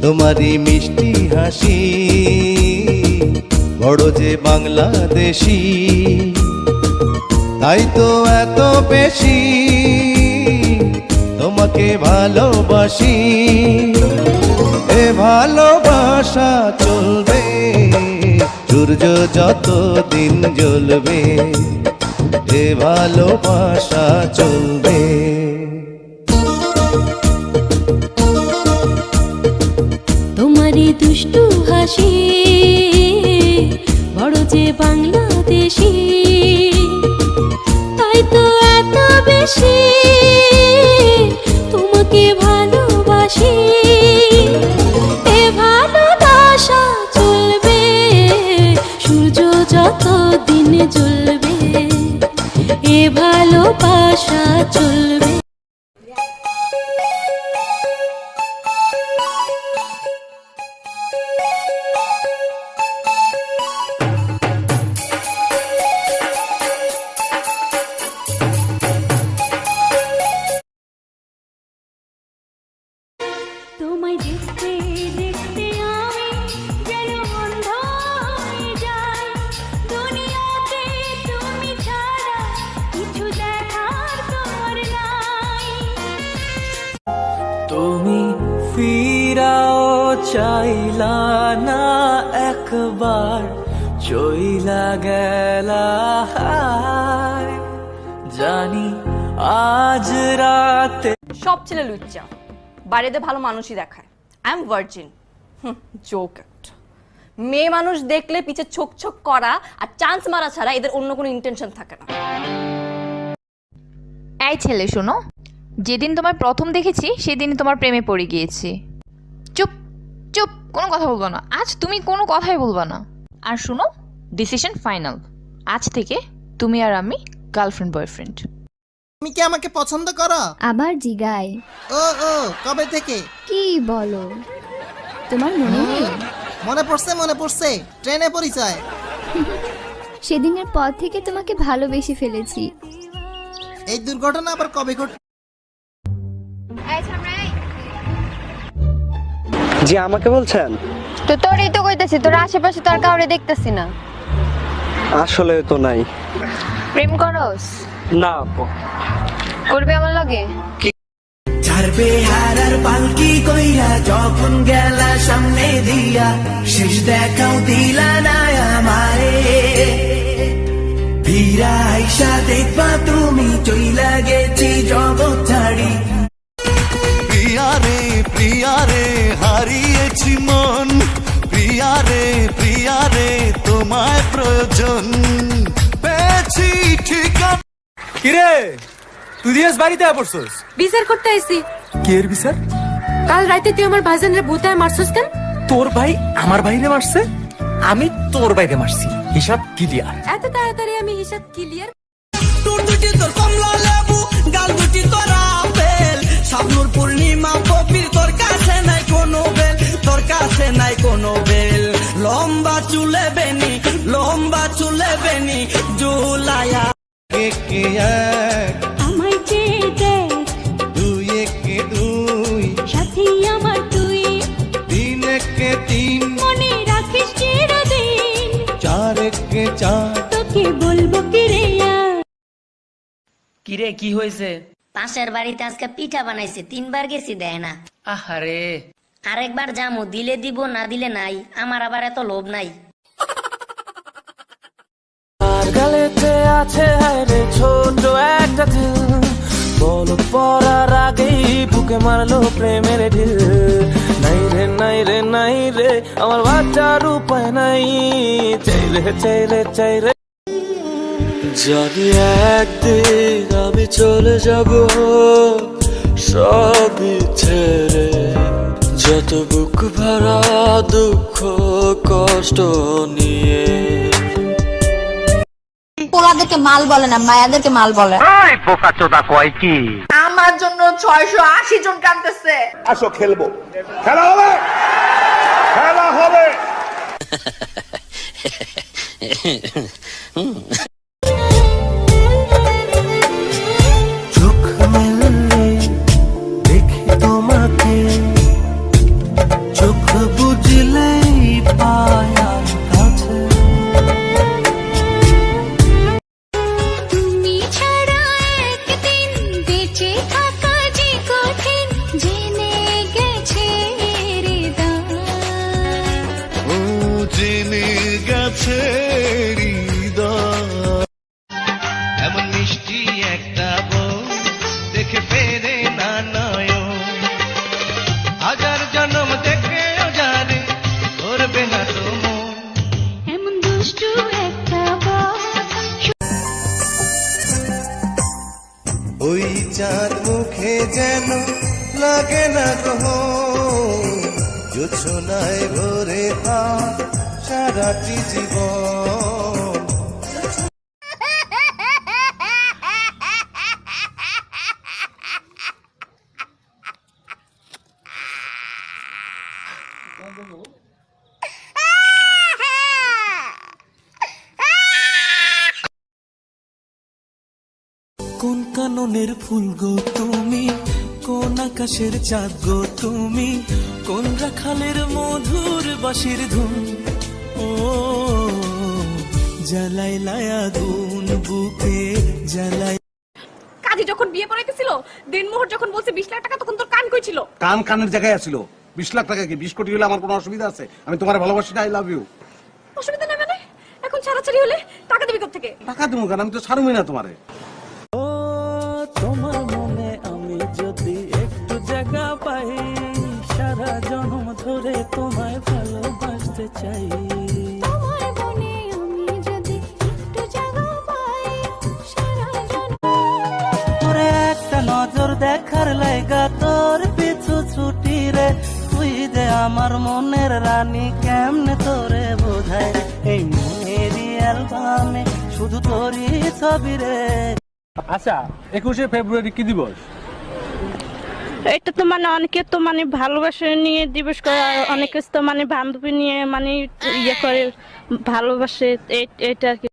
তোমারই মিষ্টি হাসি বড় যে বাংলাদেশি, তাই তো এত বেশি তোমাকে ভালোবাসি। এ ভালোবাসা চলবে সূর্য যত দিন জ্বলবে, এ ভালোবাসা চলবে। তোমারই দুষ্টু হাসি বড় যে বাংলাদেশি, তাই তো এত বেশি তোমাকে ভালোবাসি। এ ভালোবাসা চলবে সূর্য যত দিন জ্বলবে, এ ভালোবাসা চলবে। তোমায় দেখতে দেখতে আমি যেন অন্ধ হয়ে যাই, দুনিয়াতে তুমি ছাড়া কিছু দেখার তোর নাই। তুমি ফিরাও চাইলা না একবার, চইলা গেলা হায়। জানি আজ রাতে সব ছেলে লুচ্চা, বাড়িতে ভালো মানুষই দেখায়। I am virgin. জোক একটা। মেয়ে মানুষ দেখলে পিছে ছোক ছোক করা আর চান্স মারা ছাড়া এদের অন্য কোনো ইন্টেনশন থাকে না। এই ছেলে শোনো, যেদিন তোমায় প্রথম দেখেছি সেদিনই তোমার প্রেমে পড়ে গিয়েছি। চুপ চুপ, কোনো কথা বলবো না আজ, তুমি কোনো কথাই বলবা না। আর শোনো, ডিসিশন ফাইনাল, আজ থেকে তুমি আর আমি গার্লফ্রেন্ড বয়ফ্রেন্ড। তুমি কি আমাকে পছন্দ করো? আবার জিগায়। ও ও, কবে থেকে? কি বলো, তোমার মনে নেই? মনে পড়ছে, ট্রেনে পরিচয়। সেদিনের পর থেকে তোমাকে ভালোবেসে ফেলেছি। এই দুর্ঘটনা আবার কবে ঘটল? জি, আমাকে বলছেন? তো তোরই তো কইতাছি, তোর আশেপাশে তো আর কাউরে দেখতেছি না। আসলে তো নাই। প্রেম করস? না। করবে আমার লগে? ছাড়বে হারার পালকি কইরা যখন গেলা সামনে দিয়া, শেষ দেখাও দিলা না আমারে। ফিরা আইসা দেখবা তুমি চইলা গেছি জগৎ ছাড়ি। প্রিয়ারে হারিয়েছি মন, প্রিয়ারে তোমায় প্রয়োজন পেয়েছি ঠিকানা। কিরে তুই দিয়াস বাড়িতে পড়ছস? বিচার করতে আইছি। কের বিচার? কাল রাতে তুই আমার ভাইজানরে ভূতায় মারছস কেন? তোর ভাই আমার ভাইরে মারছে, আমি তোর ভাইরে মারছি, হিসাব ক্লিয়ার। এত তাড়াতাড়ি আমি হিসাব ক্লিয়ার? তোর দুটি তোর কমলা লেবু, গাল দুটি তোর আপেল, শাবনুর পূর্ণিমা কবির, তোর কাছে নাই কোনো বেল, তোর কাছে নাই কোনো বেল। লম্বা চুলে বেনি জুলাইয়া। একে এক আমায় চেয়ে দেখ, দুই একে দুই, সাথী আমার তুই, তিন একে তিন, মনে রাখিস চিরদিন, চার একে চার। তোকে বলবো কিরে আর। কিরে কি হয়েছে? পাশের বাড়িতে আজকে পিঠা বানাইছে, 3 বার গেছি দেয় না। আহারে, আরেকবার যামু, দিলে দিব না দিলে নাই, আমার আবার এত লোভ নাই। গালেতে আছে রে ছোট একটা দিল, বল পড়ার আগেই বুকে মারলো প্রেমের ঢিল। নাই রে আমার বাচ্চার উপায় নাই, চাইলে জানি একদিন আমি চলে যাব সবই ছেড়ে, যত বুক ভরা দুঃখ কষ্ট নিয়ে। পোলাদেরকে মাল বলে না, মায়াদেরকে মাল বলে। বোকাচোদা কয় কি? আমার জন্য 680 জন কাঁদতেছে। আসো খেলবো, খেলা হবে। চোখ মেললে দেখি তোমাকে, চোখ গেছে হৃদয়। এমন মিষ্টি একটা বউ দেখে ফেরে না নয়ন, হাজার জন্ম দেখেও জানে করবে না তো মন। এমন দুষ্টু একটা ওই চাঁদ মুখে যেন লাগে না গ্রহ, জোছনায় ভরে থাক সারাটি জীবন। কোন কাননের ফুল গো তুমি, কোন আকাশের চাঁদ গো তুমি, কোন রাখালের মধুর বাঁশির ধুন, ও জ্বালাইলায় আগুন বুকে জ্বালাই। কাজী যখন বিয়ে পড়াইতেছিল, দিনমোহর যখন বলছে 20 লাখ টাকা, তখন তোর কান কই ছিল? কান কানের জায়গায় আছিল। 20 লাখ টাকা কি 20 কোটি হলে আমার কোনো অসুবিধা আছে? আমি তোমার ভালোবাসি না, আই লাভ ইউ। অসুবিধা নেই মানে? এখন ছাড়াছাড়ি হলে টাকা দিবি কোথা থেকে? টাকা দেবো কেন? আমি তো ছাড়বই না তোমারে। ও তোমার মনে আমি যদি একটু জায়গা পাই, সারা জন্ম ধরে তোমায় ভালোবাসতে চাই। তোমার মনে আমি যদি একটু জায়গা পাই, সারা জন্ম। তোরে একটা নজর দেখার লাইগা তোর পিছু ছুটি রে, তুই যে আমার মনের রানী, কেমনে তোরে বোঝায় রে, এই মনের অ্যালবামে শুধু তোরই ছবি রে। আচ্ছা 21শে ফেব্রুয়ারি কি দিবস? এটা তো মানে অনেকে তো মানে ভালোবাসা নিয়ে দিবস করে, আর অনেকে তো মানে বান্ধবী নিয়ে মানে ইয়ে করে ভালোবাসে, এটা আর কি।